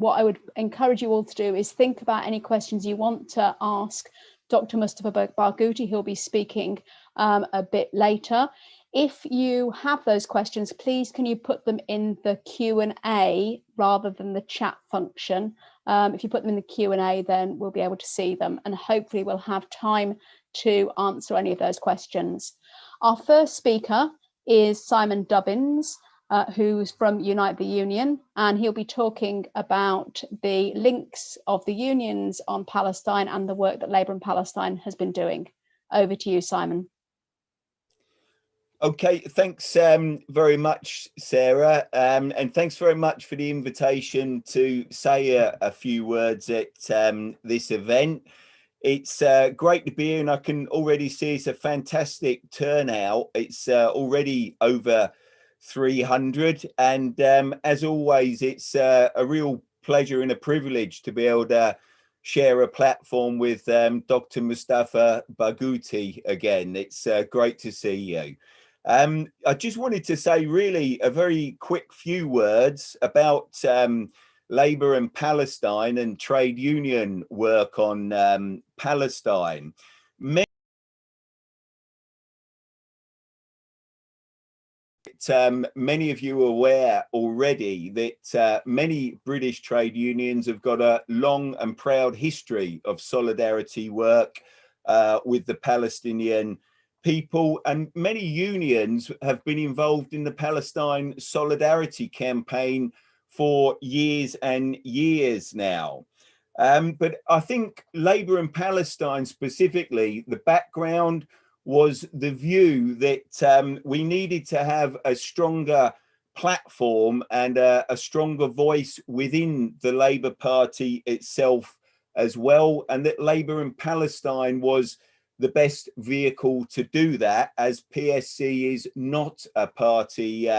what I would encourage you all to do is think about any questions you want to ask Dr. Mustafa Barghouti, who'll be speaking a bit later. If you have those questions, please can you put them in the Q&A rather than the chat function. If you put them in the Q&A, then we'll be able to see them, and hopefully we'll have time to answer any of those questions. Our first speaker is Simon Dubbins, who's from Unite the Union, and he'll be talking about the links of the unions on Palestine and the work that Labour Palestine has been doing. Over to you, Simon. Okay, thanks very much, Sarah, and thanks very much for the invitation to say a few words at this event. It's great to be here, and I can already see it's a fantastic turnout. It's already over 300, and as always, it's a real pleasure and a privilege to be able to share a platform with Dr. Mustafa Barghouti again. It's great to see you. I just wanted to say really a very quick few words about Labour and Palestine and trade union work on Palestine. Many of you are aware already that many British trade unions have got a long and proud history of solidarity work with the Palestinian people, and many unions have been involved in the Palestine Solidarity campaign for years and years now. But I think Labour and Palestine specifically, the background was the view that we needed to have a stronger platform and a stronger voice within the Labour Party itself as well, and that Labour in Palestine was the best vehicle to do that, as PSC is not a party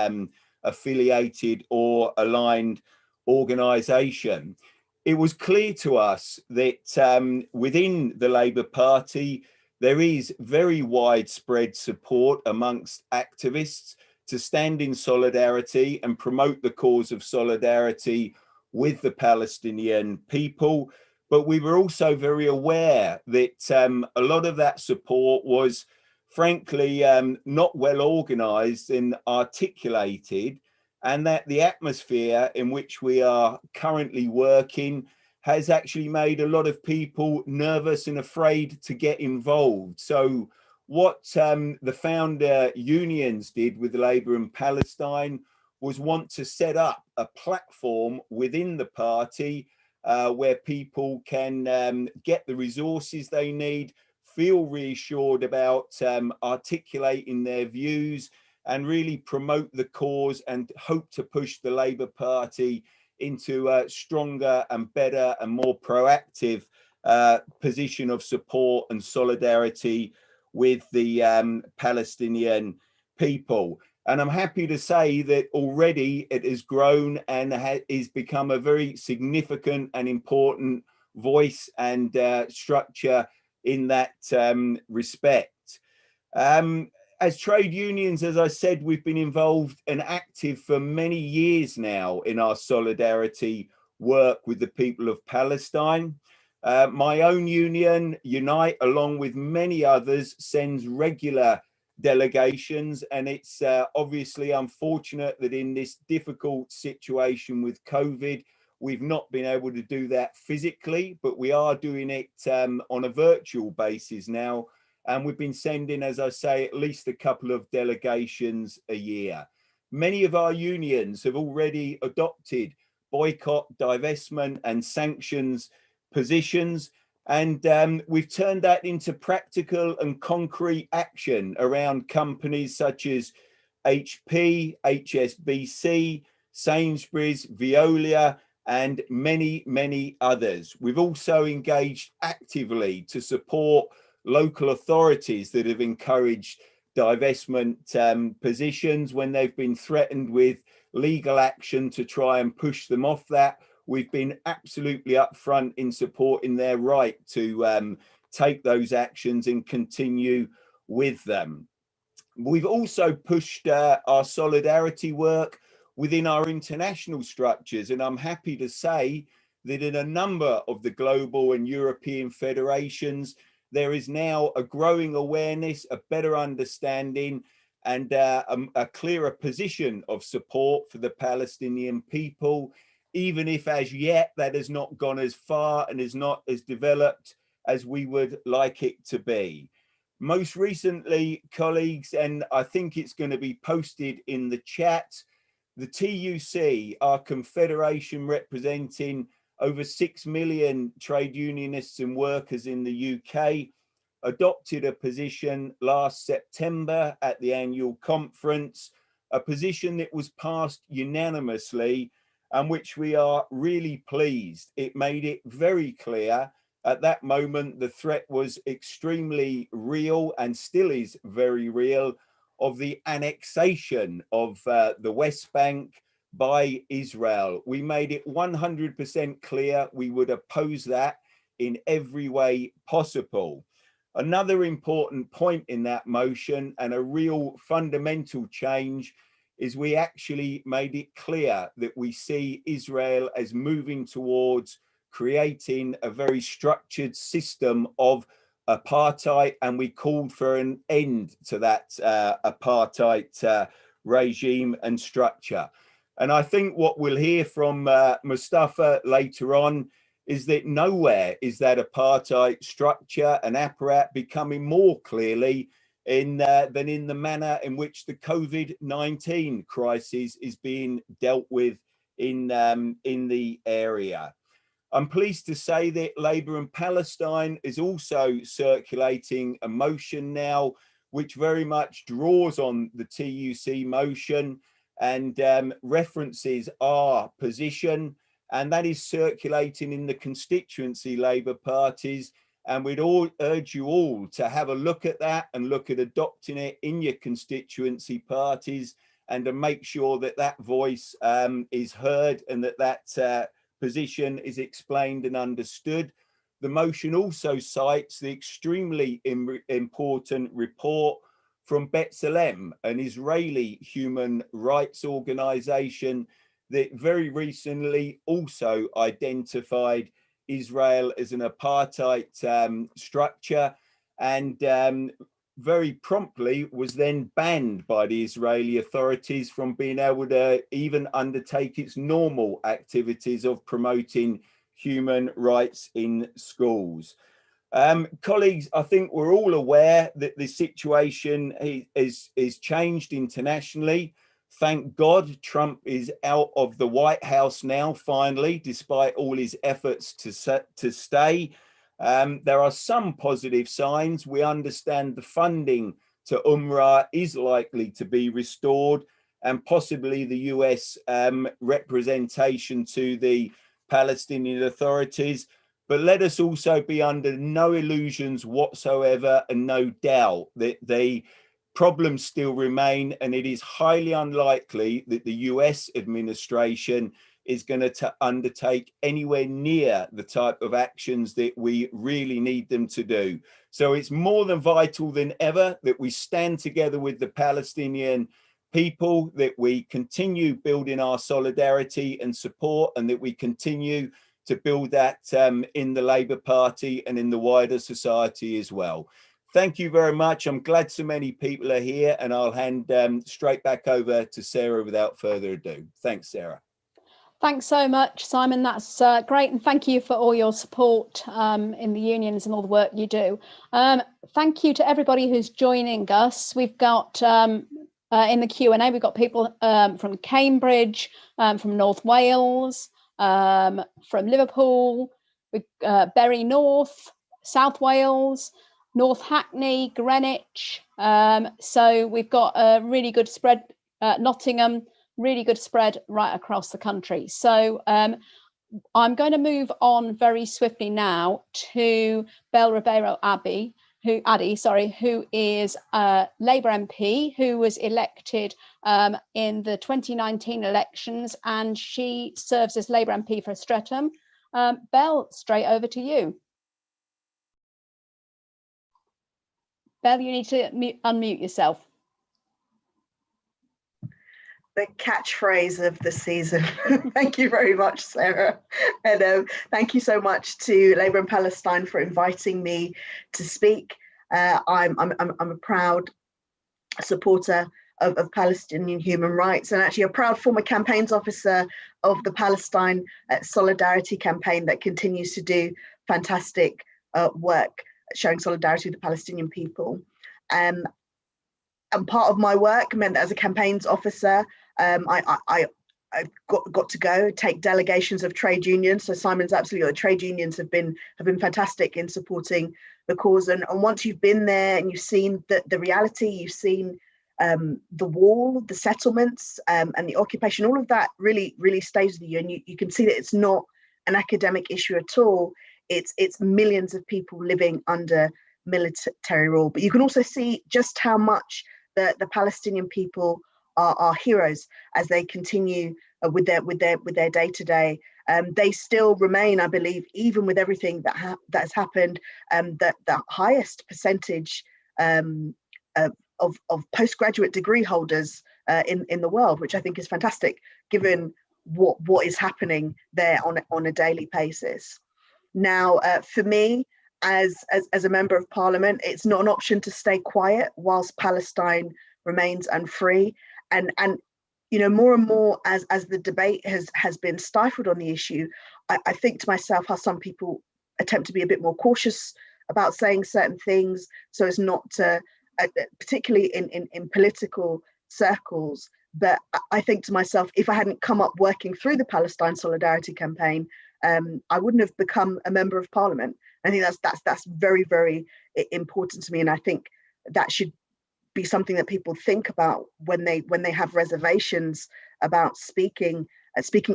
affiliated or aligned organisation. It was clear to us that within the Labour Party, there is very widespread support amongst activists to stand in solidarity and promote the cause of solidarity with the Palestinian people. But we were also very aware that a lot of that support was frankly not well organised and articulated, and that the atmosphere in which we are currently working has actually made a lot of people nervous and afraid to get involved. So what the founder unions did with Labour in Palestine was want to set up a platform within the party where people can get the resources they need, feel reassured about articulating their views, and really promote the cause and hope to push the Labour Party into a stronger and better and more proactive position of support and solidarity with the Palestinian people. And I'm happy to say that already it has grown and has become a very significant and important voice and structure in that respect. As trade unions, as I said, we've been involved and active for many years now in our solidarity work with the people of Palestine. My own union, Unite, along with many others, sends regular delegations, and it's obviously unfortunate that in this difficult situation with COVID, we've not been able to do that physically, but we are doing it on a virtual basis now. And we've been sending, as I say, at least a couple of delegations a year. Many of our unions have already adopted boycott, divestment and sanctions positions. And we've turned that into practical and concrete action around companies such as HP, HSBC, Sainsbury's, Veolia, and many, many others. We've also engaged actively to support local authorities that have encouraged divestment positions when they've been threatened with legal action to try and push them off that. We've been absolutely upfront in supporting their right to take those actions and continue with them. We've also pushed our solidarity work within our international structures. And I'm happy to say that in a number of the global and European federations, there is now a growing awareness, a better understanding, and a clearer position of support for the Palestinian people, even if as yet that has not gone as far and is not as developed as we would like it to be. Most recently, colleagues, and I think it's going to be posted in the chat, the TUC, our confederation representing over 6 million trade unionists and workers in the UK, adopted a position last September at the annual conference, a position that was passed unanimously and which we are really pleased. It made it very clear at that moment the threat was extremely real and still is very real of the annexation of the West Bank by Israel. We made it 100% clear we would oppose that in every way possible. Another important point in that motion, and a real fundamental change, is we actually made it clear that we see Israel as moving towards creating a very structured system of apartheid, and we called for an end to that apartheid regime and structure. And I think what we'll hear from Mustafa later on is that nowhere is that apartheid structure and apparatus becoming more clearly than in the manner in which the COVID-19 crisis is being dealt with in the area. I'm pleased to say that Labour Palestine is also circulating a motion now, which very much draws on the TUC motion and references our position, and that is circulating in the constituency Labour parties. And we'd all urge you all to have a look at that and look at adopting it in your constituency parties, and to make sure that that voice is heard and that that position is explained and understood. The motion also cites the extremely important report from B'Tselem, an Israeli human rights organization that very recently also identified Israel as an apartheid structure, and very promptly was then banned by the Israeli authorities from being able to even undertake its normal activities of promoting human rights in schools. Colleagues, I think we're all aware that the situation is changed internationally. Thank God Trump is out of the White House now, finally, despite all his efforts to stay. There are some positive signs. We understand the funding to UNRWA is likely to be restored, and possibly the US representation to the Palestinian authorities. But let us also be under no illusions whatsoever and no doubt that the problems still remain, and it is highly unlikely that the US administration is going to undertake anywhere near the type of actions that we really need them to do. So it's more than vital than ever that we stand together with the Palestinian people, that we continue building our solidarity and support, and that we continue to build that in the Labour Party and in the wider society as well. Thank you very much. I'm glad so many people are here, and I'll hand straight back over to Sarah without further ado. Thanks, Sarah. Thanks so much, Simon. That's great. And thank you for all your support in the unions and all the work you do. Thank you to everybody who's joining us. We've got in the Q&A, we've got people from Cambridge, from North Wales, from Liverpool, Bury North, South Wales, North Hackney, Greenwich. So we've got a really good spread, Nottingham, really good spread right across the country. So I'm going to move on very swiftly now to Belle Ribeiro-Addy, who is a Labour MP who was elected in the 2019 elections, and she serves as Labour MP for Streatham. Belle, straight over to you. Belle, you need to unmute yourself. The catchphrase of the season. Thank you very much, Sarah. And thank you so much to Labour Palestine for inviting me to speak. I'm a proud supporter of Palestinian human rights, and actually a proud former campaigns officer of the Palestine Solidarity campaign that continues to do fantastic work showing solidarity with the Palestinian people. And part of my work meant that as a campaigns officer, I got to go take delegations of trade unions. So Simon's absolutely right. The trade unions have been fantastic in supporting the cause. And once you've been there and you've seen the reality, you've seen the wall, the settlements, and the occupation, all of that really stays with you. And you can see that it's not an academic issue at all. It's millions of people living under military rule. But you can also see just how much the Palestinian people are heroes as they continue with their day-to-day. They still remain, I believe, even with everything that has happened, that the highest percentage of postgraduate degree holders in the world, which I think is fantastic, given what is happening there on a daily basis. Now, for me, as a member of parliament, it's not an option to stay quiet whilst Palestine remains unfree. And you know, more and more as the debate has been stifled on the issue, I think to myself how some people attempt to be a bit more cautious about saying certain things so as not to, particularly in political circles. But I think to myself, if I hadn't come up working through the Palestine Solidarity campaign, I wouldn't have become a member of parliament. I think that's very, very important to me, and I think that should be something that people think about when they have reservations about speaking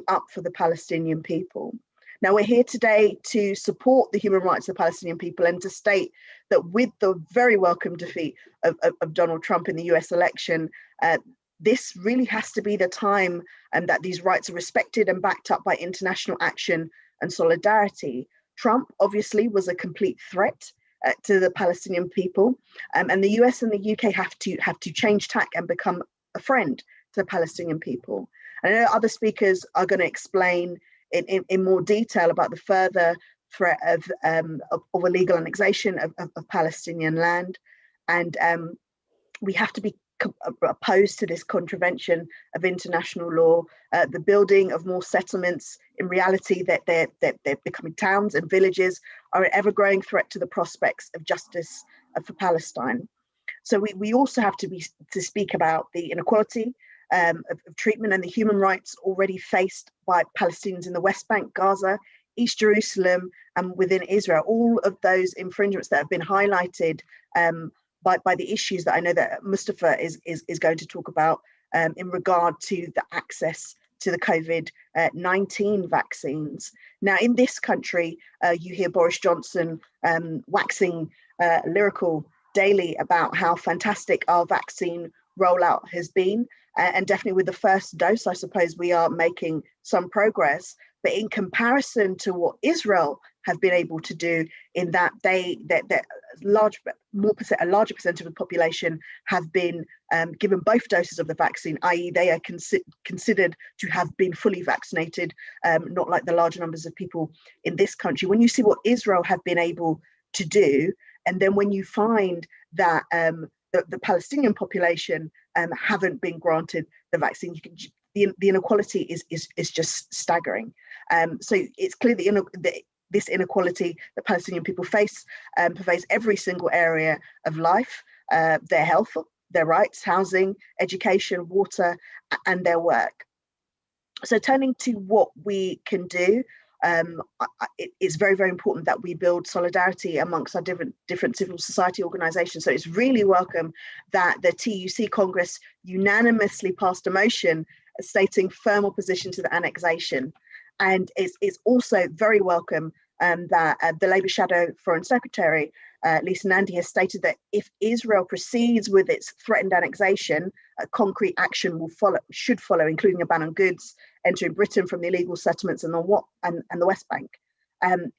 up for the Palestinian people. Now, we're here today to support the human rights of the Palestinian people and to state that with the very welcome defeat of Donald Trump in the US election, this really has to be the time that these rights are respected and backed up by international action and solidarity. Trump obviously was a complete threat to the Palestinian people, and the US and the UK have to change tack and become a friend to the Palestinian people. And I know other speakers are going to explain in more detail about the further threat of illegal annexation of Palestinian land, and we have to be opposed to this contravention of international law, the building of more settlements. In reality, that they're becoming towns and villages are an ever-growing threat to the prospects of justice for Palestine. So we also have to speak about the inequality of treatment and the human rights already faced by Palestinians in the West Bank, Gaza, East Jerusalem, and within Israel. All of those infringements that have been highlighted by the issues that I know that Mustafa is going to talk about in regard to the access to the COVID-19 vaccines. Now, in this country, you hear Boris Johnson waxing lyrical daily about how fantastic our vaccine rollout has been. And definitely with the first dose, I suppose we are making some progress. But in comparison to what Israel have been able to do, in that a larger percentage of the population have been given both doses of the vaccine, i.e. they are considered to have been fully vaccinated, not like the larger numbers of people in this country. When you see what Israel have been able to do, and then when you find that the Palestinian population haven't been granted the vaccine, the inequality is just staggering. So it's clear this inequality that Palestinian people face pervades every single area of life, their health, their rights, housing, education, water, and their work. So turning to what we can do, it's very, very important that we build solidarity amongst our different civil society organisations. So it's really welcome that the TUC Congress unanimously passed a motion stating firm opposition to the annexation. And it's also very welcome that the Labour Shadow Foreign Secretary, Lisa Nandy, has stated that if Israel proceeds with its threatened annexation, concrete action should follow, including a ban on goods entering Britain from the illegal settlements and the West Bank. And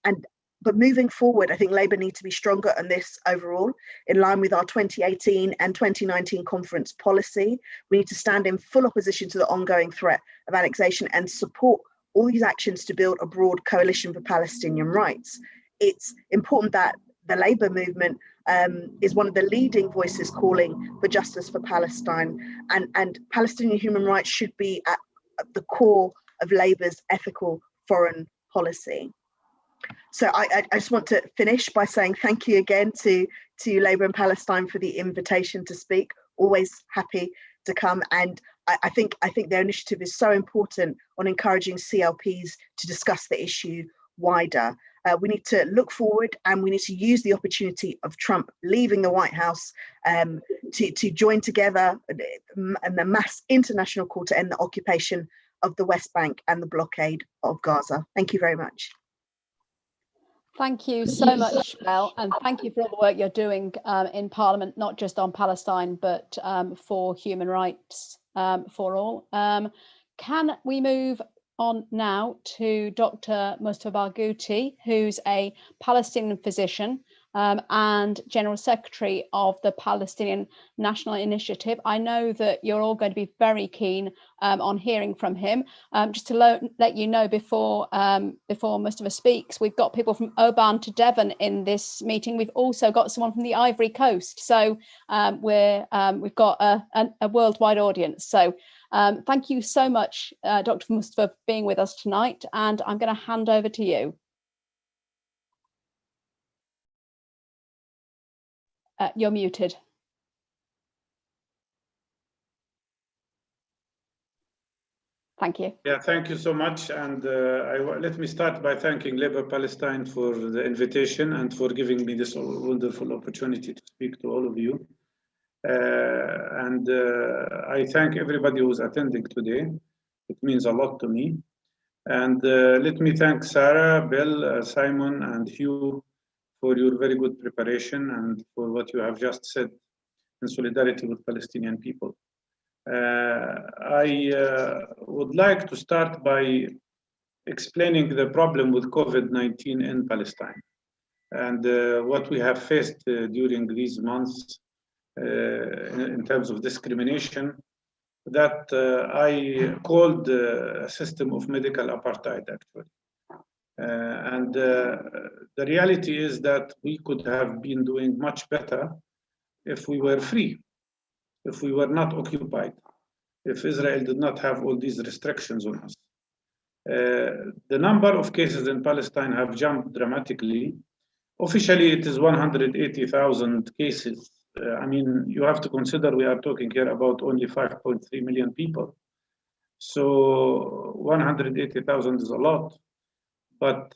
But moving forward, I think Labour needs to be stronger on this overall, in line with our 2018 and 2019 conference policy. We need to stand in full opposition to the ongoing threat of annexation and support all these actions to build a broad coalition for Palestinian rights. It's important that the Labour movement is one of the leading voices calling for justice for Palestine, and Palestinian human rights should be at the core of Labour's ethical foreign policy. So I just want to finish by saying thank you again to Labour and Palestine for the invitation to speak. Always happy to come, and I think their initiative is so important on encouraging CLPs to discuss the issue wider. We need to look forward, and we need to use the opportunity of Trump leaving the White House to join together in the mass international call to end the occupation of the West Bank and the blockade of Gaza. Thank you very much. Thank you so much, Mel, and thank you for all the work you're doing in Parliament, not just on Palestine, but for human rights for all. Can we move on now to Dr. Mustafa Barghouti, who's a Palestinian physician and General Secretary of the Palestinian National Initiative. I know that you're all going to be very keen on hearing from him. Just to let you know before Mustafa speaks, we've got people from Oban to Devon in this meeting. We've also got someone from the Ivory Coast. So we've got a worldwide audience. So thank you so much, Dr. Mustafa, for being with us tonight. And I'm going to hand over to you. You're muted. Thank you. Yeah, thank you so much. And let me start by thanking Labour Palestine for the invitation and for giving me this wonderful opportunity to speak to all of you. I thank everybody who's attending today. It means a lot to me. And let me thank Sarah, Bill, Simon, and Hugh for your very good preparation and for what you have just said in solidarity with Palestinian people. I would like to start by explaining the problem with COVID-19 in Palestine and what we have faced during these months in terms of discrimination that I called a system of medical apartheid, actually. The reality is that we could have been doing much better if we were free, if we were not occupied, if Israel did not have all these restrictions on us. The number of cases in Palestine have jumped dramatically. Officially, it is 180,000 cases. I mean, you have to consider we are talking here about only 5.3 million people. So 180,000 is a lot. But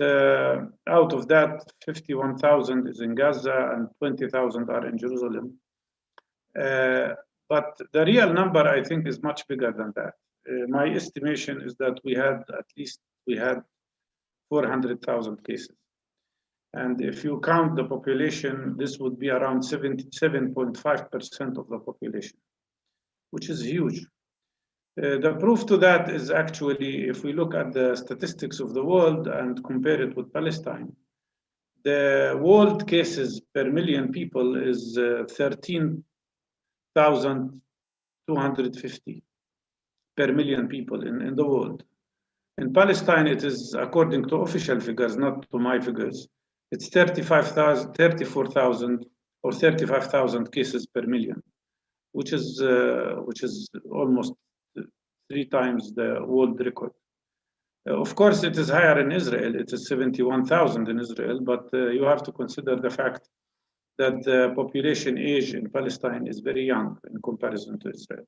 out of that, 51,000 is in Gaza and 20,000 are in Jerusalem. But the real number, I think, is much bigger than that. My estimation is that we had 400,000 cases. And if you count the population, this would be around 77.5% of the population, which is huge. The proof to that is actually, if we look at the statistics of the world and compare it with Palestine, the world cases per million people is 13,250 per million people in the world. In Palestine, it is, according to official figures, not to my figures, it's 34,000 or 35,000 cases per million, which is almost 3 times the world record. Of course, it is higher in Israel. It is 71,000 in Israel, but you have to consider the fact that the population age in Palestine is very young in comparison to Israel.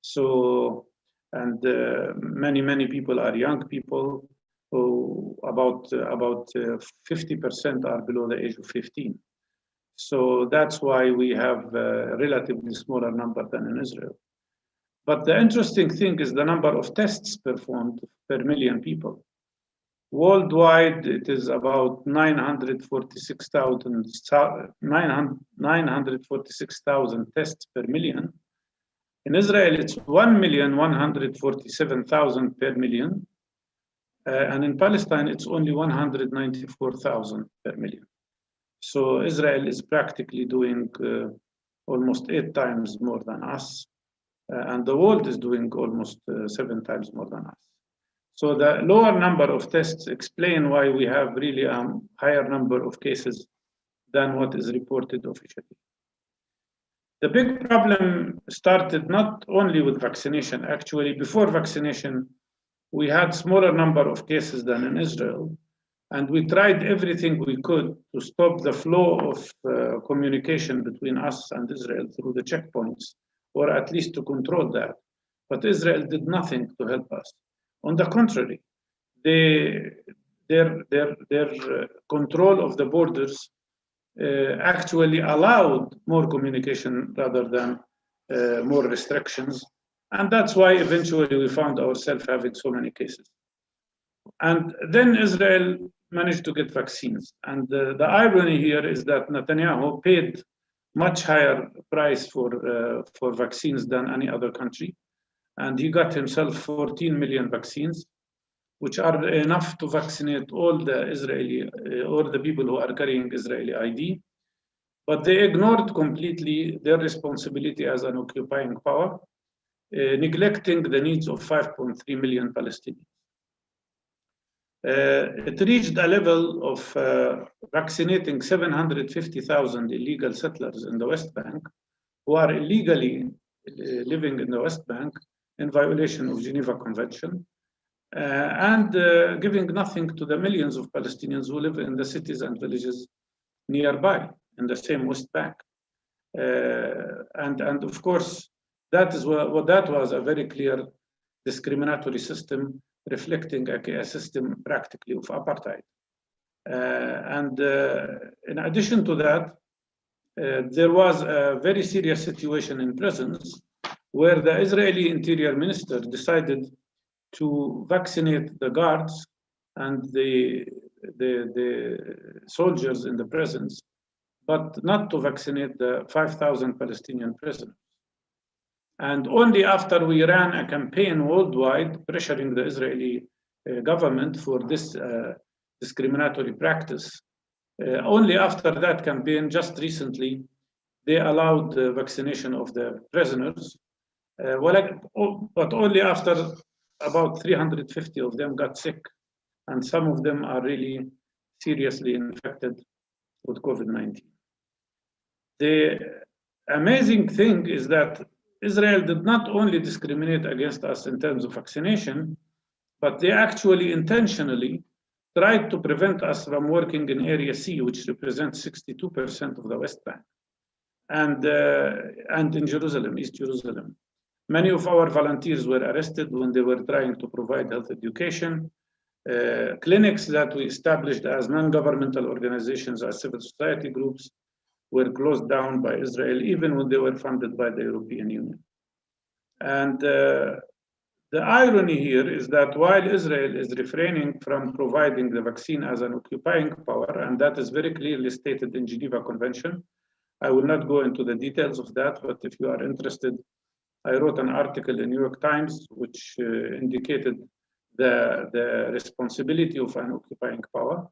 So, and many people are young people, who about 50% are below the age of 15. So that's why we have a relatively smaller number than in Israel. But the interesting thing is the number of tests performed per million people. Worldwide, it is about 946,000 tests per million. In Israel, it's 1,147,000 per million. And in Palestine, it's only 194,000 per million. So Israel is practically doing almost 8 times more than us. And the world is doing almost 7 times more than us. So the lower number of tests explain why we have really a higher number of cases than what is reported officially. The big problem started not only with vaccination. Actually, before vaccination, we had smaller number of cases than in Israel. And we tried everything we could to stop the flow of communication between us and Israel through the checkpoints, or at least to control that. But Israel did nothing to help us. On the contrary, their control of the borders actually allowed more communication rather than more restrictions. And that's why eventually we found ourselves having so many cases. And then Israel managed to get vaccines. And the irony here is that Netanyahu paid much higher price for vaccines than any other country. And he got himself 14 million vaccines, which are enough to vaccinate all the Israeli, or the people who are carrying Israeli ID. But they ignored completely their responsibility as an occupying power, neglecting the needs of 5.3 million Palestinians. It reached a level of vaccinating 750,000 illegal settlers in the West Bank who are illegally living in the West Bank in violation of Geneva Convention, and giving nothing to the millions of Palestinians who live in the cities and villages nearby in the same West Bank. And of course, that is what that was a very clear discriminatory system, reflecting a system practically of apartheid. And in addition to that, there was a very serious situation in prisons where the Israeli Interior Minister decided to vaccinate the guards and the soldiers in the prisons, but not to vaccinate the 5,000 Palestinian prisoners. And only after we ran a campaign worldwide pressuring the Israeli government for this discriminatory practice, only after that campaign, just recently, they allowed the vaccination of the prisoners, but only after about 350 of them got sick, and some of them are really seriously infected with COVID-19. The amazing thing is that Israel did not only discriminate against us in terms of vaccination, but they actually intentionally tried to prevent us from working in Area C, which represents 62% of the West Bank, and in Jerusalem, East Jerusalem. Many of our volunteers were arrested when they were trying to provide health education. Clinics that we established as non-governmental organizations, as civil society groups, were closed down by Israel, even when they were funded by the European Union. And the irony here is that while Israel is refraining from providing the vaccine as an occupying power, and that is very clearly stated in Geneva Convention, I will not go into the details of that, but if you are interested, I wrote an article in New York Times which indicated the responsibility of an occupying power.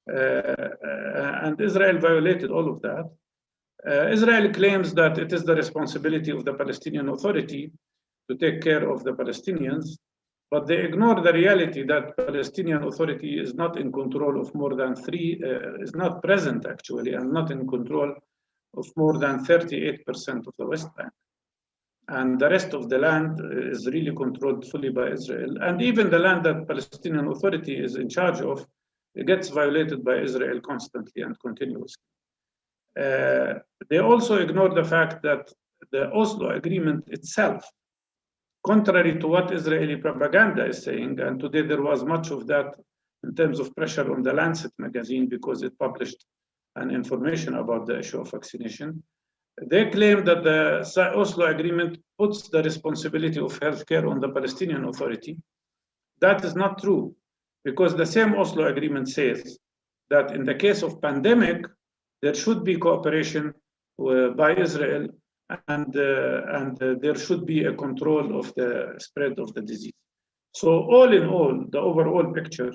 And Israel violated all of that. Israel claims that it is the responsibility of the Palestinian Authority to take care of the Palestinians, but they ignore the reality that Palestinian Authority is not in control of more than is not present actually, and not in control of more than 38% of the West Bank. And the rest of the land is really controlled fully by Israel. And even the land that Palestinian Authority is in charge of, it gets violated by Israel constantly and continuously. They also ignore the fact that the Oslo Agreement itself, contrary to what Israeli propaganda is saying, and today there was much of that in terms of pressure on the Lancet magazine because it published an information about the issue of vaccination. They claim that the Oslo Agreement puts the responsibility of healthcare on the Palestinian Authority. That is not true, because the same Oslo Agreement says that in the case of pandemic, there should be cooperation by Israel, and there should be a control of the spread of the disease. So all in all, the overall picture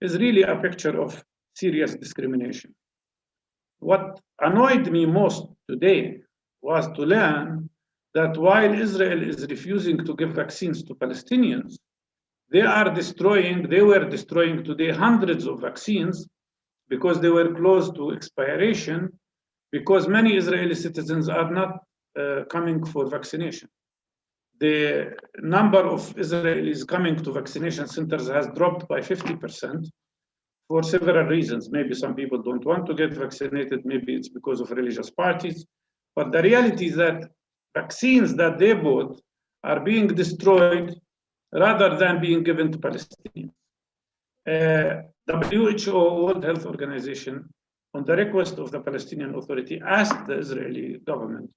is really a picture of serious discrimination. What annoyed me most today was to learn that while Israel is refusing to give vaccines to Palestinians, they were destroying today hundreds of vaccines because they were close to expiration, because many Israeli citizens are not coming for vaccination. The number of Israelis coming to vaccination centers has dropped by 50% for several reasons. Maybe some people don't want to get vaccinated, maybe it's because of religious parties, but the reality is that vaccines that they bought are being destroyed rather than being given to Palestinians. WHO, World Health Organization, on the request of the Palestinian Authority, asked the Israeli government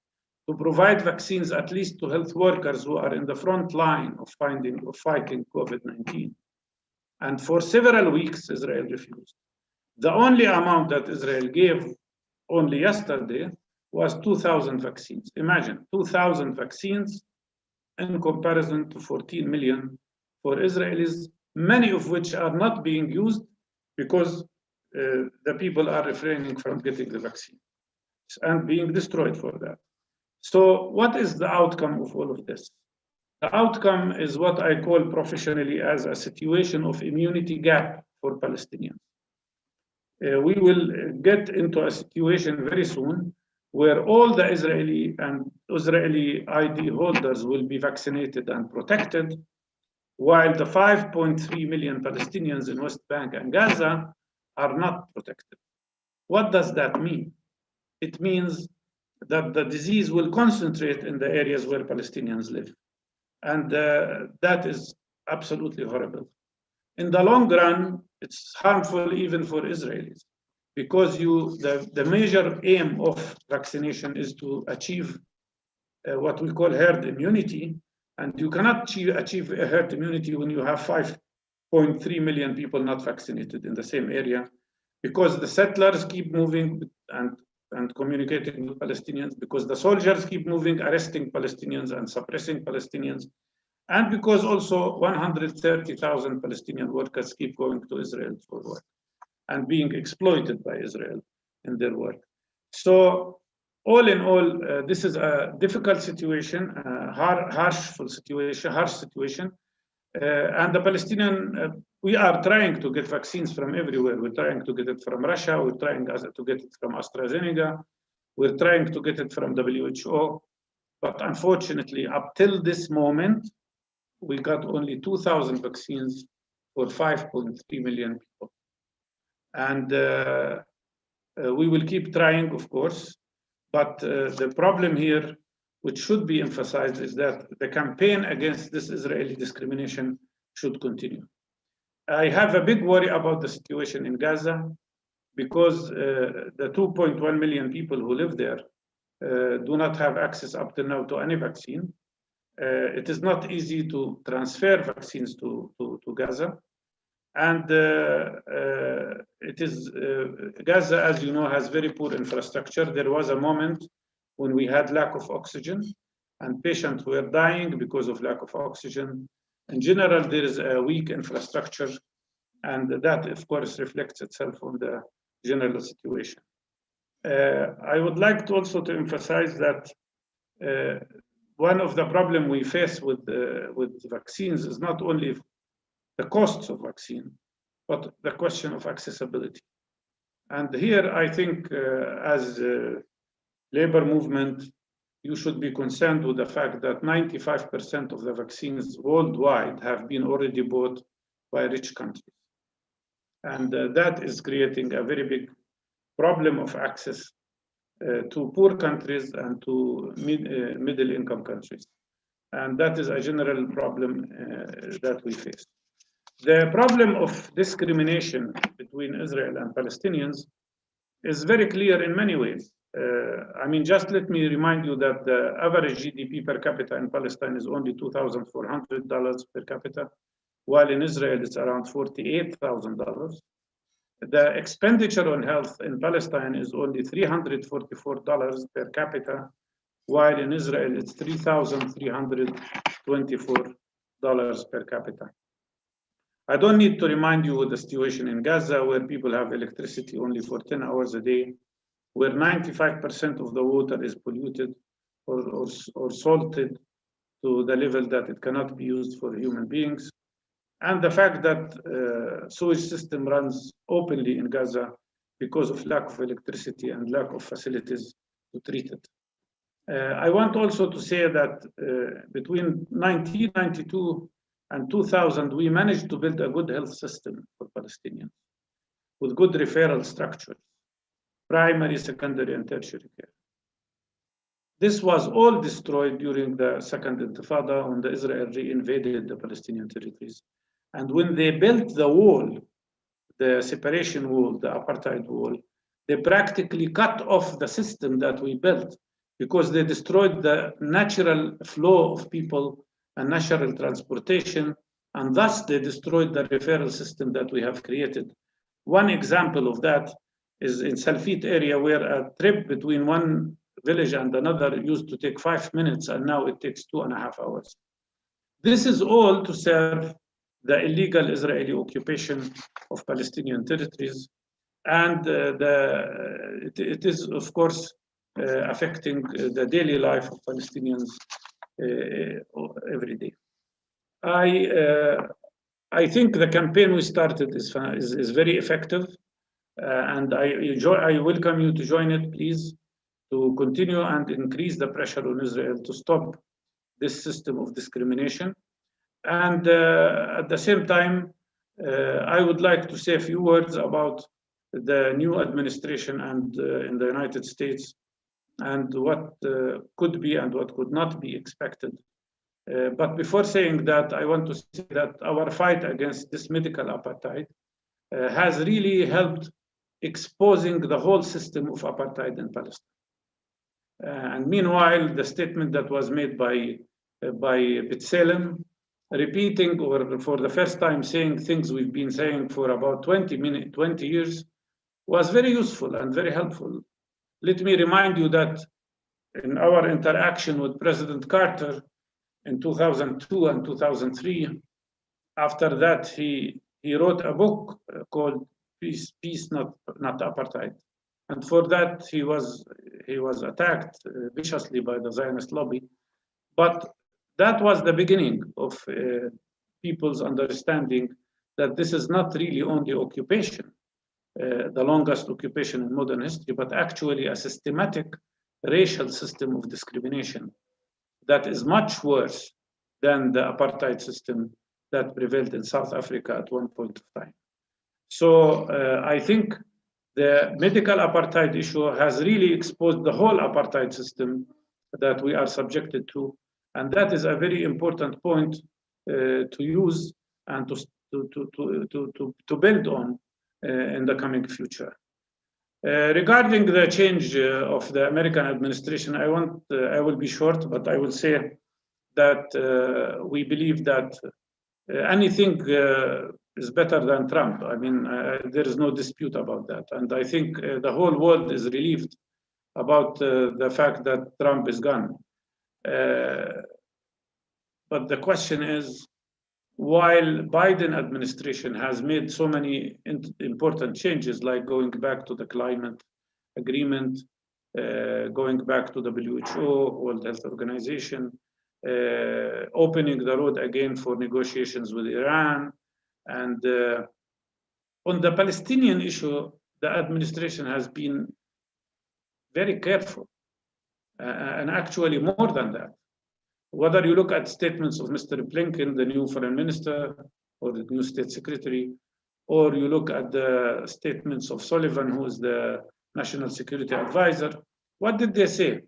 to provide vaccines at least to health workers who are in the front line of fighting COVID-19. And for several weeks, Israel refused. The only amount that Israel gave only yesterday was 2,000 vaccines. Imagine, 2,000 vaccines in comparison to 14 million for Israelis, many of which are not being used because the people are refraining from getting the vaccine and being destroyed for that. So what is the outcome of all of this? The outcome is what I call professionally as a situation of immunity gap for Palestinians. We will get into a situation very soon where all the Israeli and Israeli ID holders will be vaccinated and protected, while the 5.3 million Palestinians in West Bank and Gaza are not protected. What does that mean? It means that the disease will concentrate in the areas where Palestinians live. And that is absolutely horrible. In the long run, it's harmful even for Israelis, because the major aim of vaccination is to achieve what we call herd immunity. And you cannot achieve a herd immunity when you have 5.3 million people not vaccinated in the same area, because the settlers keep moving and communicating with Palestinians, because the soldiers keep moving, arresting Palestinians and suppressing Palestinians, and because also 130,000 Palestinian workers keep going to Israel for work and being exploited by Israel in their work. So all in all, this is a difficult situation, harsh situation. And the Palestinian, we are trying to get vaccines from everywhere. We're trying to get it from Russia. We're trying to get it from AstraZeneca. We're trying to get it from WHO. But unfortunately, up till this moment, we got only 2,000 vaccines for 5.3 million people. And we will keep trying, of course. But the problem here, which should be emphasized, is that the campaign against this Israeli discrimination should continue. I have a big worry about the situation in Gaza, because the 2.1 million people who live there do not have access up to now to any vaccine. It is not easy to transfer vaccines to Gaza. And Gaza, as you know, has very poor infrastructure. There was a moment when we had lack of oxygen and patients were dying because of lack of oxygen. In general, there is a weak infrastructure, and that, of course, reflects itself on the general situation. I would like to also to emphasize that one of the problems we face with vaccines is not only the costs of vaccine, but the question of accessibility. And here, I think, as a labor movement, you should be concerned with the fact that 95% of the vaccines worldwide have been already bought by rich countries. And that is creating a very big problem of access to poor countries and to middle-income countries. And that is a general problem that we face. The problem of discrimination between Israel and Palestinians is very clear in many ways. I mean, just let me remind you that the average GDP per capita in Palestine is only $2,400 per capita, while in Israel it's around $48,000. The expenditure on health in Palestine is only $344 per capita, while in Israel it's $3,324 per capita. I don't need to remind you of the situation in Gaza, where people have electricity only for 10 hours a day, where 95% of the water is polluted or salted to the level that it cannot be used for human beings. And the fact that sewage system runs openly in Gaza because of lack of electricity and lack of facilities to treat it. I want also to say that between 1992 and 2000, we managed to build a good health system for Palestinians with good referral structures, primary, secondary, and tertiary care. This was all destroyed during the Second Intifada when the Israel reinvaded the Palestinian territories. And when they built the wall, the separation wall, the apartheid wall, they practically cut off the system that we built because they destroyed the natural flow of people and natural transportation, and thus they destroyed the referral system that we have created. One example of that is in Salfit area, where a trip between one village and another used to take 5 minutes, and now it takes 2.5 hours. This is all to serve the illegal Israeli occupation of Palestinian territories. And it is, of course, affecting the daily life of Palestinians every day. I think the campaign we started is very effective, and I welcome you to join it, please, to continue and increase the pressure on Israel to stop this system of discrimination. And at the same time, I would like to say a few words about the new administration and in the United States and what could be and what could not be expected. But before saying that, I want to say that our fight against this medical apartheid has really helped exposing the whole system of apartheid in Palestine. And meanwhile, the statement that was made by B'Tselem, repeating or for the first time saying things we've been saying for about 20 years, was very useful and very helpful. Let me remind you that in our interaction with President Carter in 2002 and 2003, after that he wrote a book called Peace, Not Apartheid. And for that he was attacked viciously by the Zionist lobby. But that was the beginning of people's understanding that this is not really only occupation, the longest occupation in modern history, but actually a systematic racial system of discrimination that is much worse than the apartheid system that prevailed in South Africa at one point of time. So I think the medical apartheid issue has really exposed the whole apartheid system that we are subjected to. And that is a very important point to use and to build on in the coming future. Regarding the change of the American administration, I will be short, but I will say that we believe that anything is better than Trump. I mean, there is no dispute about that. And I think the whole world is relieved about the fact that Trump is gone. But the question is, while Biden administration has made so many important changes, like going back to the climate agreement, going back to WHO, World Health Organization, opening the road again for negotiations with Iran, and on the Palestinian issue, the administration has been very careful, and actually more than that. Whether you look at statements of Mr. Blinken, the new foreign minister, or the new state secretary, or you look at the statements of Sullivan, who is the national security advisor, what did they say?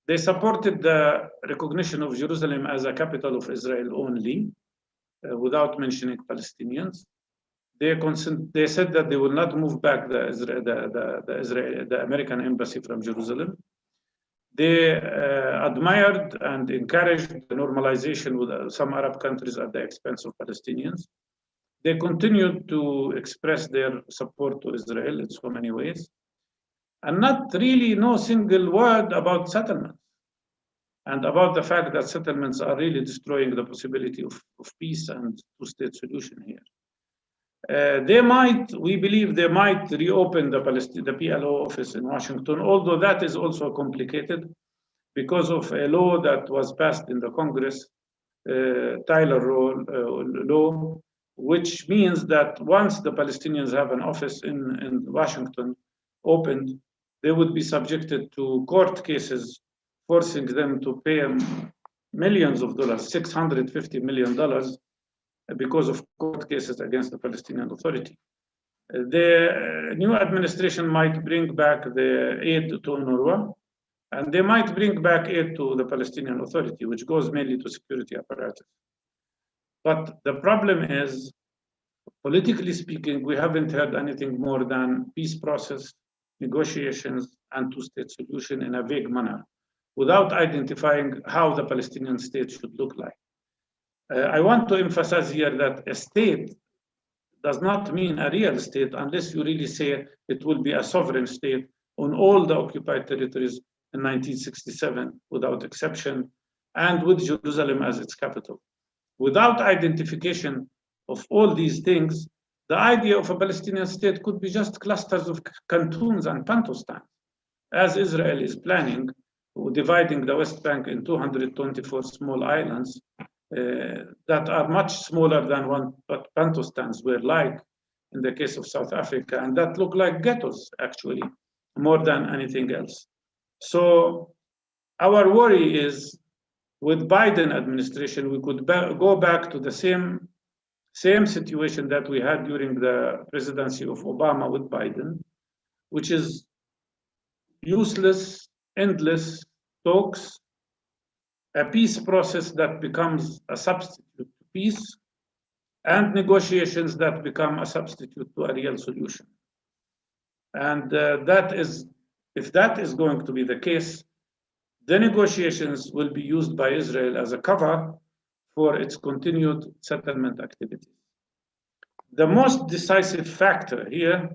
They supported the recognition of Jerusalem as a capital of Israel only, without mentioning Palestinians. They said that they will not move back the American embassy from Jerusalem. They admired and encouraged the normalization with some Arab countries at the expense of Palestinians. They continued to express their support to Israel in so many ways, and not really no single word about settlements and about the fact that settlements are really destroying the possibility of peace and two-state solution here. We believe they might reopen the PLO office in Washington, although that is also complicated because of a law that was passed in the Congress, Taylor law, which means that once the Palestinians have an office in Washington opened, they would be subjected to court cases forcing them to pay millions of dollars, $650 million, because of court cases against the Palestinian Authority. The new administration might bring back the aid to UNRWA, and they might bring back aid to the Palestinian Authority, which goes mainly to security apparatus. But the problem is, politically speaking, we haven't heard anything more than peace process, negotiations, and two-state solution in a vague manner, without identifying how the Palestinian state should look like. I want to emphasize here that a state does not mean a real state unless you really say it will be a sovereign state on all the occupied territories in 1967 without exception, and with Jerusalem as its capital. Without identification of all these things, the idea of a Palestinian state could be just clusters of cantons and pantostans, as Israel is planning, dividing the West Bank in 224 small islands that are much smaller than what pantostans were like in the case of South Africa, and that look like ghettos, actually, more than anything else. So our worry is, with Biden administration, we could go back to the same situation that we had during the presidency of Obama with Biden, which is useless, endless talks, a peace process that becomes a substitute to peace, and negotiations that become a substitute to a real solution. And if that is going to be the case, the negotiations will be used by Israel as a cover for its continued settlement activities. The most decisive factor here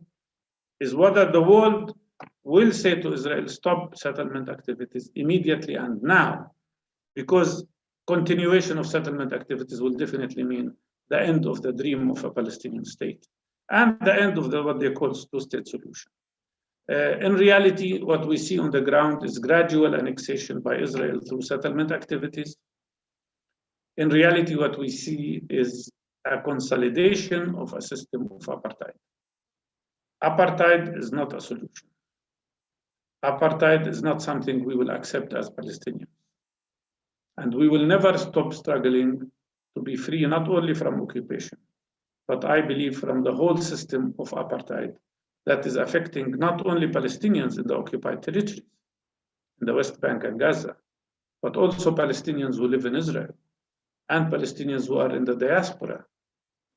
is whether the world will say to Israel, stop settlement activities immediately and now, because continuation of settlement activities will definitely mean the end of the dream of a Palestinian state and the end of what they call two-state solution. In reality, what we see on the ground is gradual annexation by Israel through settlement activities. In reality, what we see is a consolidation of a system of apartheid. Apartheid is not a solution. Apartheid is not something we will accept as Palestinians. And we will never stop struggling to be free, not only from occupation, but I believe from the whole system of apartheid that is affecting not only Palestinians in the occupied territories, in the West Bank and Gaza, but also Palestinians who live in Israel and Palestinians who are in the diaspora,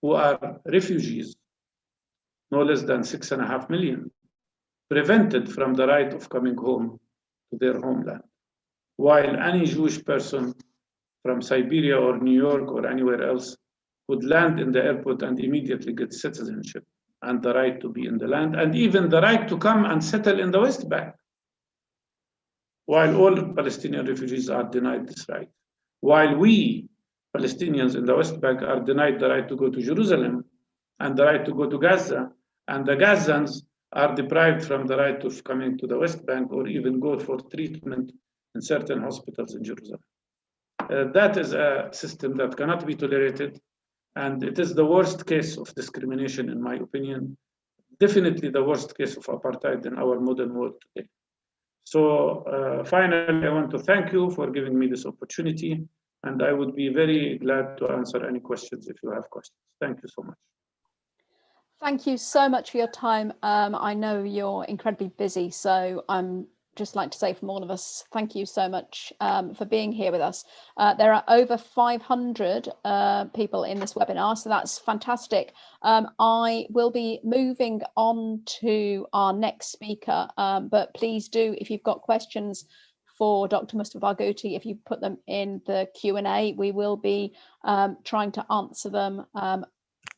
who are refugees, no less than 6.5 million, prevented from the right of coming home to their homeland. While any Jewish person from Siberia or New York or anywhere else would land in the airport and immediately get citizenship and the right to be in the land, and even the right to come and settle in the West Bank, while all Palestinian refugees are denied this right. While we, Palestinians in the West Bank, are denied the right to go to Jerusalem and the right to go to Gaza, and the Gazans are deprived from the right of coming to the West Bank or even go for treatment in certain hospitals in Jerusalem. That is a system that cannot be tolerated, and it is the worst case of discrimination, in my opinion, definitely the worst case of apartheid in our modern world today. So finally, I want to thank you for giving me this opportunity, and I would be very glad to answer any questions if you have questions. Thank you so much. Thank you so much for your time. I know you're incredibly busy, so I'm just like to say from all of us, thank you so much for being here with us. There are over 500 people in this webinar, so that's fantastic. I will be moving on to our next speaker, but please do, if you've got questions for Dr. Mustafa Barghouti, if you put them in the Q&A, we will be trying to answer them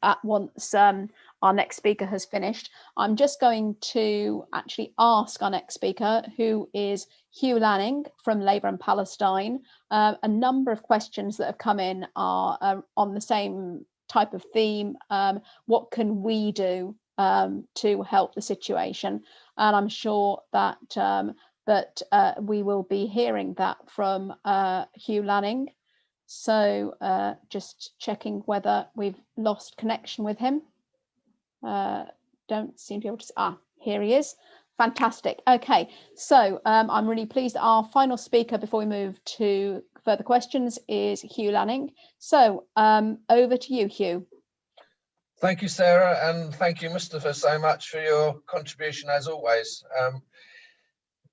at once our next speaker has finished. I'm just going to actually ask our next speaker, who is Hugh Lanning from Labour Palestine. A number of questions that have come in are on the same type of theme. What can we do to help the situation? And I'm sure that we will be hearing that from Hugh Lanning. So just checking whether we've lost connection with him. Don't seem to be able to. Here he is. Fantastic. Okay, so I'm really pleased that our final speaker before we move to further questions is Hugh Lanning. So over to you, Hugh. Thank you, Sarah, and thank you, Mustafa, so much for your contribution as always.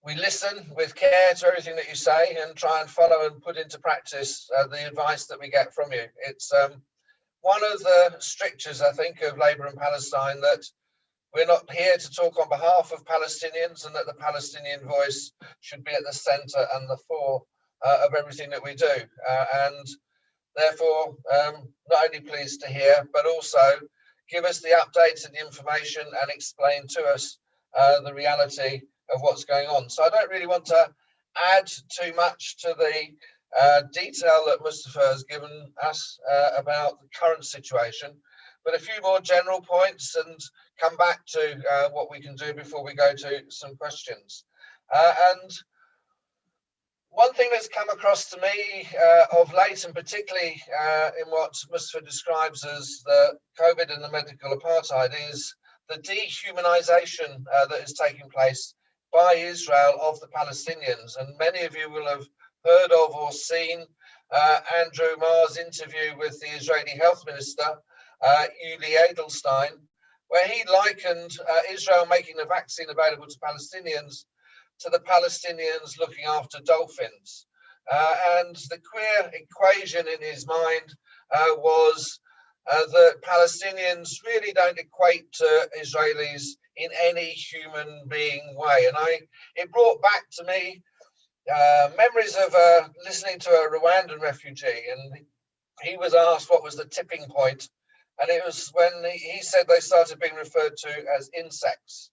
We listen with care to everything that you say and try and follow and put into practice the advice that we get from you. It's one of the strictures, I think, of Labour in Palestine, that we're not here to talk on behalf of Palestinians, and that the Palestinian voice should be at the centre and the fore of everything that we do. And therefore, not only pleased to hear, but also give us the updates and the information and explain to us the reality of what's going on. So I don't really want to add too much to the detail that Mustafa has given us about the current situation, but a few more general points and come back to what we can do before we go to some questions. And one thing that's come across to me of late, and particularly in what Mustafa describes as the COVID and the medical apartheid, is the dehumanization that is taking place by Israel of the Palestinians. And many of you will have heard of or seen Andrew Marr's interview with the Israeli Health Minister, Yuli Edelstein, where he likened Israel making the vaccine available to Palestinians to the Palestinians looking after dolphins. And the queer equation in his mind was that Palestinians really don't equate to Israelis in any human being way. And it brought back to me memories of listening to a Rwandan refugee, and he was asked what was the tipping point, and it was when he said they started being referred to as insects.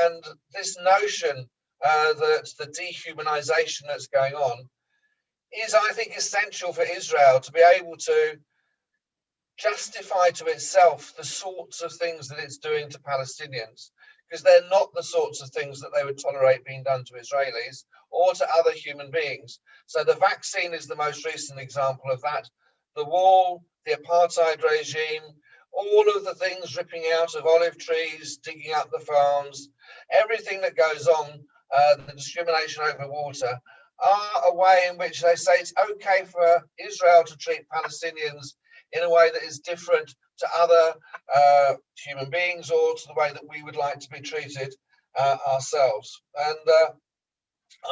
And this notion that the dehumanization that's going on is, I think, essential for Israel to be able to justify to itself the sorts of things that it's doing to Palestinians, because they're not the sorts of things that they would tolerate being done to Israelis or to other human beings. So the vaccine is the most recent example of that. The wall, the apartheid regime, all of the things ripping out of olive trees, digging up the farms, everything that goes on, the discrimination over water, are a way in which they say it's okay for Israel to treat Palestinians in a way that is different to other human beings or to the way that we would like to be treated ourselves. And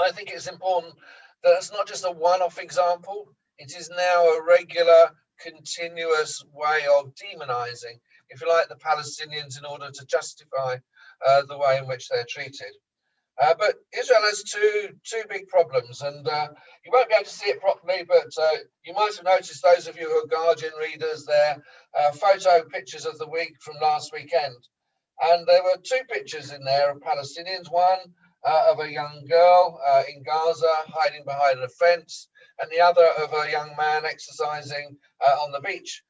I think it's important that it's not just a one-off example. It is now a regular, continuous way of demonizing, if you like, the Palestinians in order to justify the way in which they're treated. But Israel has two big problems, and you won't be able to see it properly, but you might have noticed, those of you who are Guardian readers, there photo pictures of the week from last weekend. And there were two pictures in there of Palestinians, one of a young girl in Gaza hiding behind a fence, and the other of a young man exercising on the beach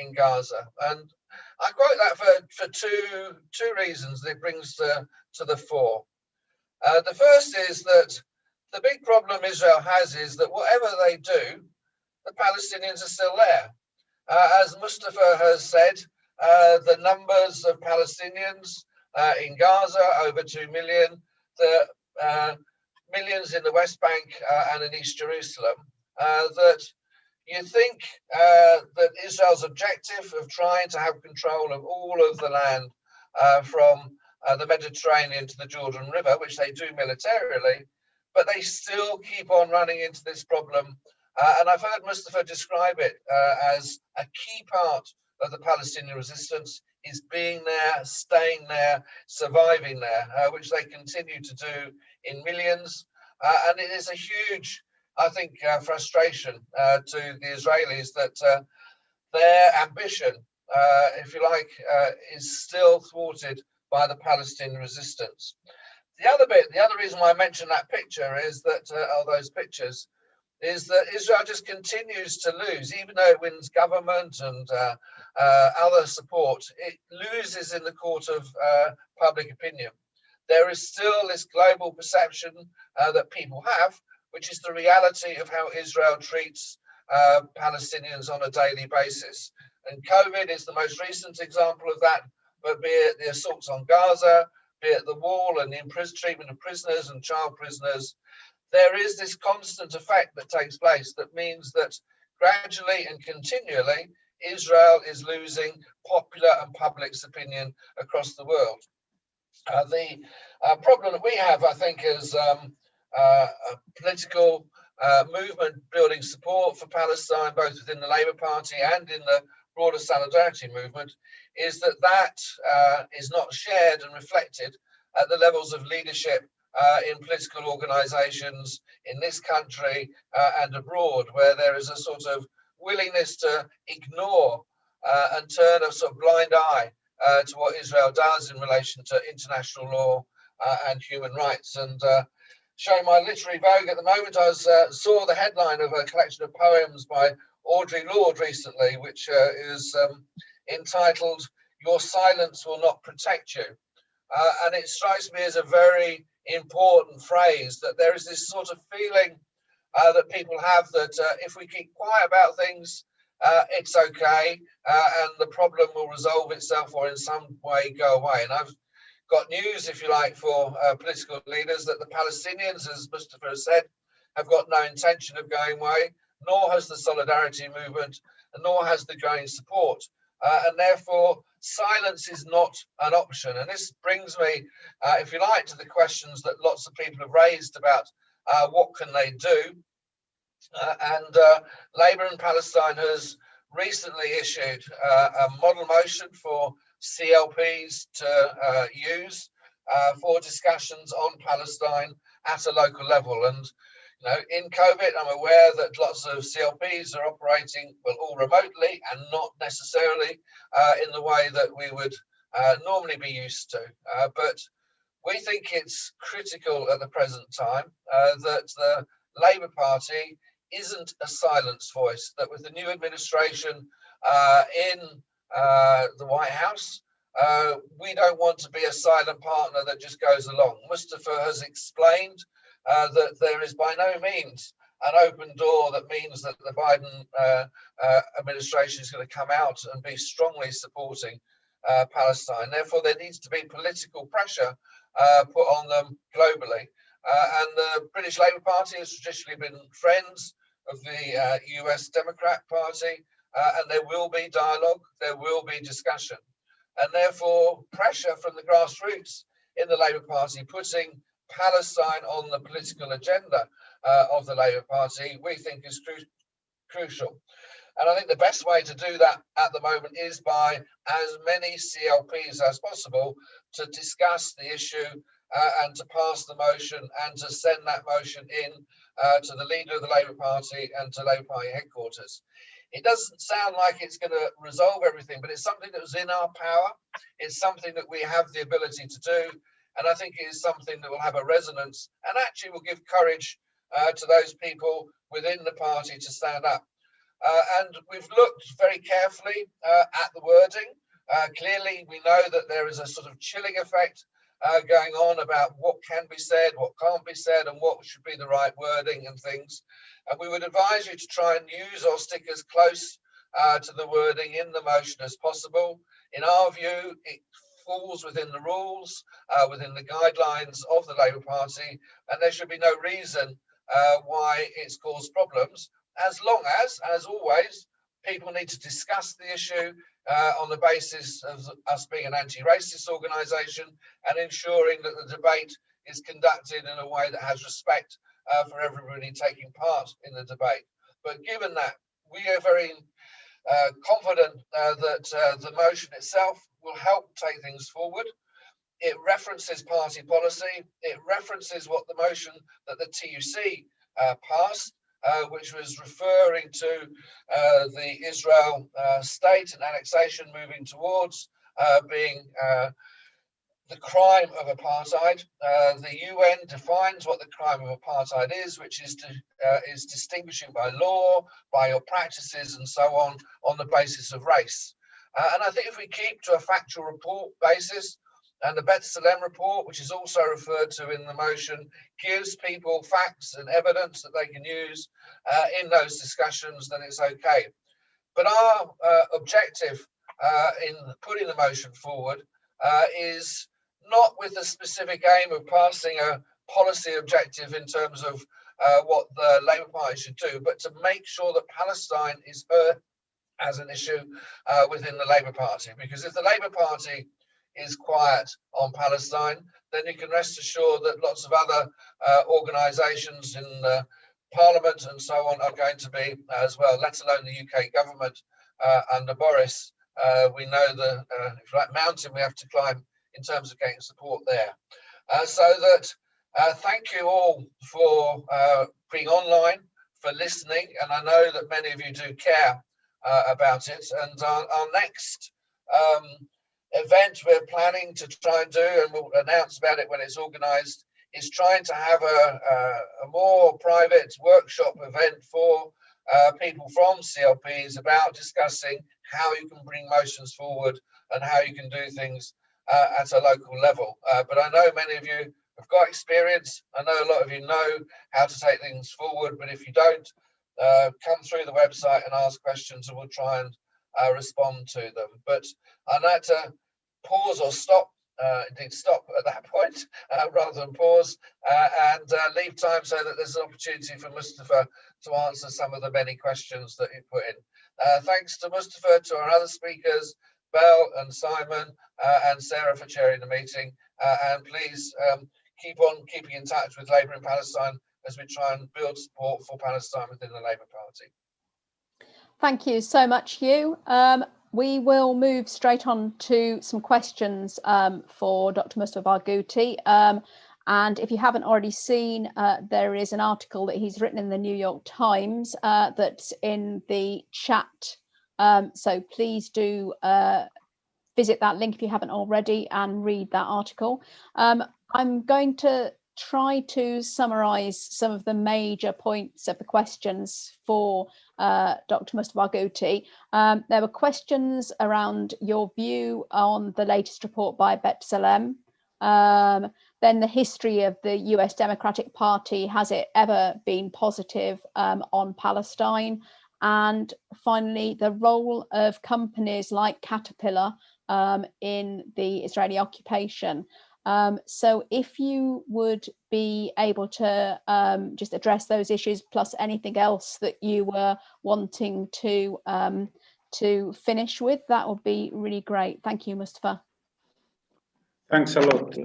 in Gaza. And I quote that for two reasons that it brings to the fore. The first is that the big problem Israel has is that whatever they do, the Palestinians are still there. As Mustafa has said, the numbers of Palestinians in Gaza, over 2 million, the millions in the West Bank and in East Jerusalem, that you think that Israel's objective of trying to have control of all of the land from the Mediterranean to the Jordan River, which they do militarily, but they still keep on running into this problem. And I've heard Mustafa describe it as a key part of the Palestinian resistance is being there, staying there, surviving there, which they continue to do in millions. And it is a huge, I think, frustration to the Israelis that their ambition, if you like, is still thwarted by the Palestinian resistance. The other reason why I mentioned that picture is that, those pictures, is that Israel just continues to lose, even though it wins government and other support. It loses in the court of public opinion. There is still this global perception that people have, which is the reality of how Israel treats Palestinians on a daily basis. And COVID is the most recent example of that, but be it the assaults on Gaza, be it the wall and the treatment of prisoners and child prisoners, there is this constant effect that takes place that means that gradually and continually, Israel is losing popular and public opinion across the world. The problem that we have, I think, is a political movement building support for Palestine, both within the Labour Party and in the broader solidarity movement, is that is not shared and reflected at the levels of leadership in political organisations in this country and abroad, where there is a sort of willingness to ignore and turn a sort of blind eye to what Israel does in relation to international law and human rights. And showing my literary vogue at the moment, I saw the headline of a collection of poems by Audre Lorde recently, which is entitled "Your Silence Will Not Protect You." And it strikes me as a very important phrase, that there is this sort of feeling that people have that if we keep quiet about things, it's okay, and the problem will resolve itself or in some way go away. And I've got news, if you like, for political leaders, that the Palestinians, as Mustafa has said, have got no intention of going away, nor has the solidarity movement, nor has the growing support. And therefore, silence is not an option. And this brings me, if you like, to the questions that lots of people have raised about what can they do. And Labour in Palestine has recently issued a model motion for CLPs to use for discussions on Palestine at a local level. And you know, in COVID, I'm aware that lots of CLPs are operating, well, all remotely and not necessarily in the way that we would normally be used to. But we think it's critical at the present time that the Labour Party isn't a silence voice, that with the new administration in the White House, we don't want to be a silent partner that just goes along. Mustafa has explained that there is by no means an open door that means that the Biden administration is going to come out and be strongly supporting Palestine. Therefore, there needs to be political pressure put on them globally. And the British Labour Party has traditionally been friends of the US Democrat Party, and there will be dialogue, there will be discussion. And therefore, pressure from the grassroots in the Labour Party, putting Palestine on the political agenda of the Labour Party, we think is crucial. And I think the best way to do that at the moment is by as many CLPs as possible to discuss the issue and to pass the motion and to send that motion in to the leader of the Labour Party and to Labour Party headquarters. It doesn't sound like it's going to resolve everything, but it's something that was in our power. It's something that we have the ability to do. And I think it is something that will have a resonance and actually will give courage to those people within the party to stand up. And we've looked very carefully at the wording. Clearly, we know that there is a sort of chilling effect going on about what can be said, what can't be said, and what should be the right wording and things. And we would advise you to try and use or stick as close to the wording in the motion as possible. In our view, it falls within the rules, within the guidelines of the Labour Party, and there should be no reason why it's caused problems, as long as always, people need to discuss the issue on the basis of us being an anti-racist organisation and ensuring that the debate is conducted in a way that has respect for everybody taking part in the debate. But given that, we are very confident that the motion itself will help take things forward. It references party policy. It references what the motion that the TUC passed, which was referring to the Israel state and annexation moving towards being the crime of apartheid. The UN defines what the crime of apartheid is, which is distinguishing by law, by your practices and so on the basis of race. And I think if we keep to a factual report basis, and the B'Tselem report, which is also referred to in the motion, gives people facts and evidence that they can use in those discussions, then it's okay. But our objective in putting the motion forward is not with the specific aim of passing a policy objective in terms of what the Labour Party should do, but to make sure that Palestine is heard as an issue within the Labour Party. Because if the Labour Party is quiet on Palestine, then you can rest assured that lots of other organisations in Parliament and so on are going to be as well, let alone the UK government under Boris. We know the if you like, mountain we have to climb in terms of getting support there. So that thank you all for being online, for listening, and I know that many of you do care about it. And our next event we're planning to try and do, and we'll announce about it when it's organised, is trying to have a more private workshop event for people from CLPs about discussing how you can bring motions forward and how you can do things at a local level. But I know many of you have got experience. I know a lot of you know how to take things forward, but if you don't, come through the website and ask questions and we'll try and respond to them. But I'd like to pause or stop, indeed stop at that point rather than pause, and leave time so that there's an opportunity for Mustafa to answer some of the many questions that he put in. Thanks to Mustafa, to our other speakers, Belle and Simon and Sarah for chairing the meeting, and please keep on keeping in touch with Labour in Palestine as we try and build support for Palestine within the Labour Party. Thank you so much, Hugh. We will move straight on to some questions for Dr. Mustafa Barghouti. And if you haven't already seen, there is an article that he's written in the New York Times that's in the chat. So please do visit that link if you haven't already and read that article. I'm going to try to summarise some of the major points of the questions for Dr. Mustafa Barghouti. There were questions around your view on the latest report by B'Tselem, then the history of the US Democratic Party, has it ever been positive on Palestine? And finally, the role of companies like Caterpillar in the Israeli occupation. So if you would be able to just address those issues plus anything else that you were wanting to finish with, that would be really great. Thank you, Mustafa. Thanks a lot.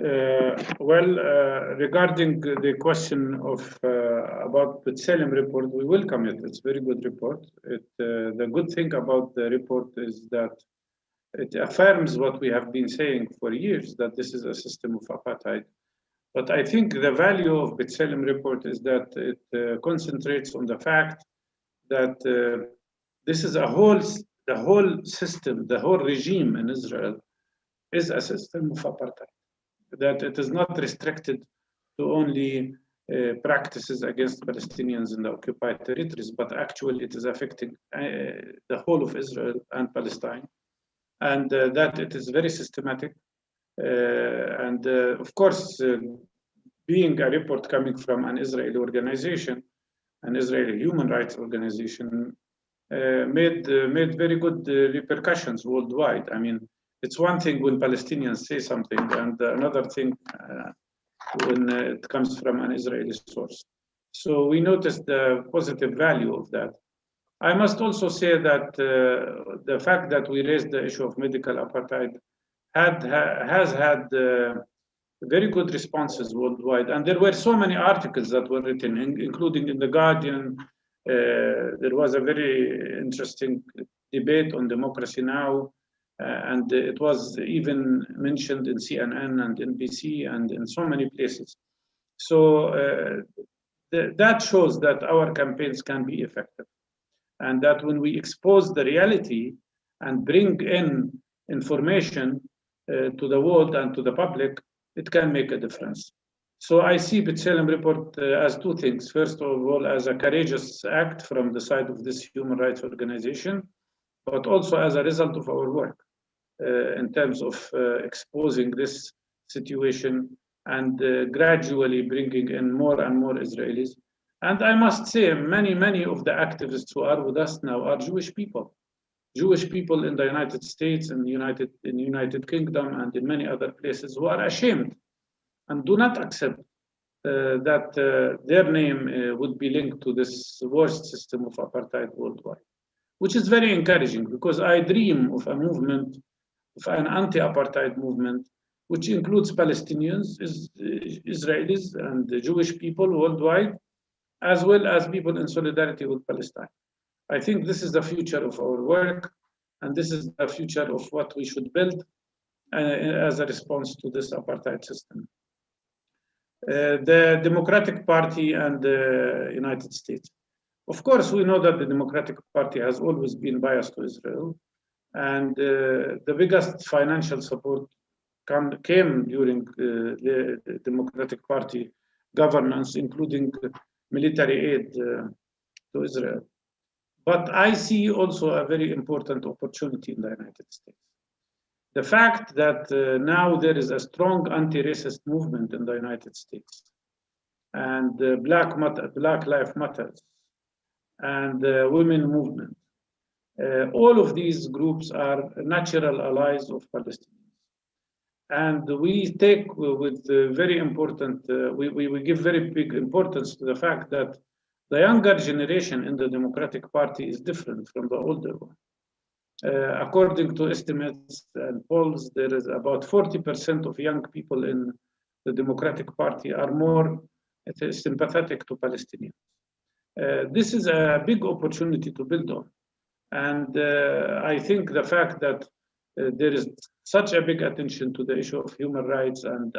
Regarding the question of about the B'Tselem report, we welcome it. It's a very good report. The good thing about the report is that it affirms what we have been saying for years, that this is a system of apartheid. But I think the value of B'Tselem report is that it concentrates on the fact that this is the whole system, the whole regime in Israel is a system of apartheid, that it is not restricted to only practices against Palestinians in the occupied territories, but actually it is affecting the whole of Israel and Palestine, and that it is very systematic. Of course, being a report coming from an Israeli organization, an Israeli human rights organization, made very good repercussions worldwide. I mean, it's one thing when Palestinians say something, and another thing when it comes from an Israeli source. So we noticed the positive value of that. I must also say that the fact that we raised the issue of medical apartheid has had very good responses worldwide. And there were so many articles that were written, including in The Guardian. There was a very interesting debate on Democracy Now! And it was even mentioned in CNN and NBC and in so many places. So that shows that our campaigns can be effective, and that when we expose the reality and bring in information, to the world and to the public, it can make a difference. So I see B'Tselem report as two things. First of all, as a courageous act from the side of this human rights organization, but also as a result of our work in terms of exposing this situation and gradually bringing in more and more Israelis. And I must say, many of the activists who are with us now are Jewish people. Jewish people in the United States, in the United Kingdom, and in many other places who are ashamed and do not accept that their name would be linked to this worst system of apartheid worldwide, which is very encouraging because I dream of a movement, of an anti-apartheid movement, which includes Palestinians, Israelis, and the Jewish people worldwide, as well as people in solidarity with Palestine. I think this is the future of our work, and this is the future of what we should build as a response to this apartheid system. The Democratic Party and the United States. Of course, we know that the Democratic Party has always been biased to Israel, and the biggest financial support came during the Democratic Party governance, including military aid to Israel. But I see also a very important opportunity in the United States. The fact that now there is a strong anti-racist movement in the United States, and Black Lives Matter, and the women movement, all of these groups are natural allies of Palestinians. And we take with very important, we give very big importance to the fact that the younger generation in the Democratic Party is different from the older one. According to estimates and polls, there is about 40% of young people in the Democratic Party are more sympathetic to Palestinians. This is a big opportunity to build on. And I think the fact that there is such a big attention to the issue of human rights and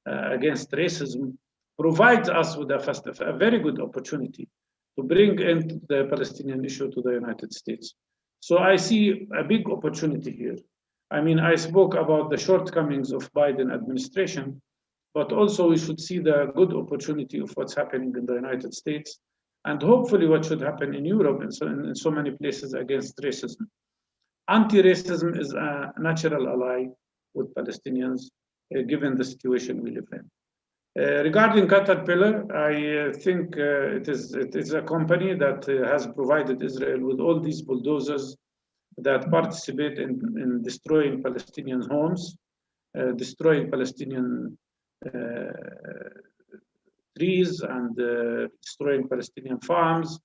against racism provides us with a very good opportunity to bring in the Palestinian issue to the United States. So I see a big opportunity here. I mean, I spoke about the shortcomings of Biden administration, but also we should see the good opportunity of what's happening in the United States, and hopefully what should happen in Europe and in so many places against racism. Anti-racism is a natural ally with Palestinians, given the situation we live in. Regarding Caterpillar, I think it is a company that has provided Israel with all these bulldozers that participate in destroying Palestinian homes, destroying Palestinian trees, and destroying Palestinian farms.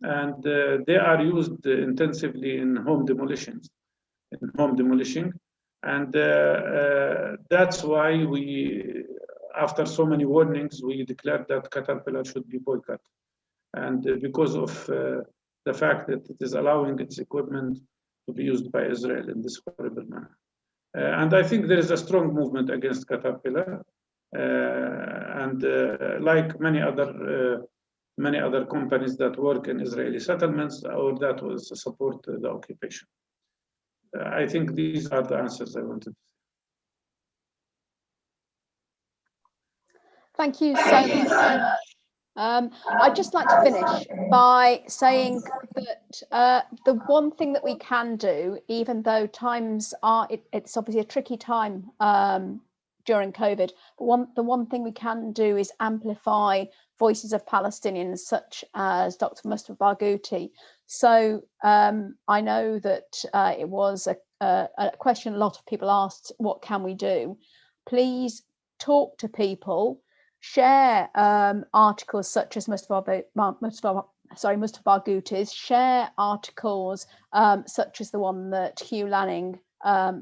And they are used intensively in home demolition. And that's why we, after so many warnings, we declared that Caterpillar should be boycotted. And because of the fact that it is allowing its equipment to be used by Israel in this horrible manner. And I think there is a strong movement against Caterpillar. And like many other companies that work in Israeli settlements or that was support the occupation. I think these are the answers I wanted to say. Thank you so much. I'd just like to finish by saying that the one thing that we can do, even though times are, it's obviously a tricky time during COVID, but the one thing we can do is amplify voices of Palestinians such as Dr. Mustafa Barghouti. So I know that it was a question a lot of people asked, what can we do? Please talk to people, share articles such as Mustafa Barghouti's, share articles such as the one that Hugh Lanning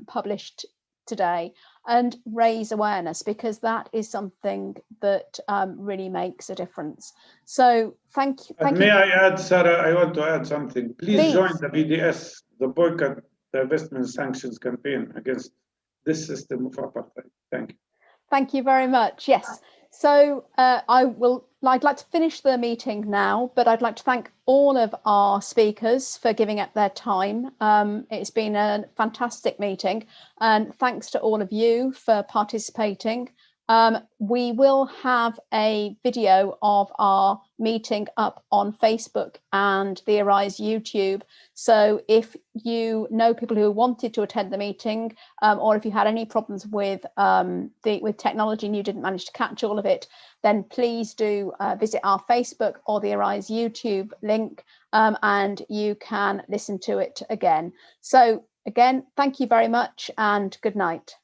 published today, and raise awareness, because that is something that really makes a difference. So thank you. May I add, Sarah, I want to add something. Please join the BDS, the Boycott, Divestment, Sanctions campaign against this system of apartheid. Thank you. Thank you very much. Yes. So I will I'd like to finish the meeting now, but I'd like to thank all of our speakers for giving up their time. It's been a fantastic meeting, and thanks to all of you for participating. We will have a video of our meeting up on Facebook and the Arise YouTube. So if you know people who wanted to attend the meeting, or if you had any problems with technology and you didn't manage to catch all of it, then please do visit our Facebook or the Arise YouTube link, and you can listen to it again. So again, thank you very much and good night.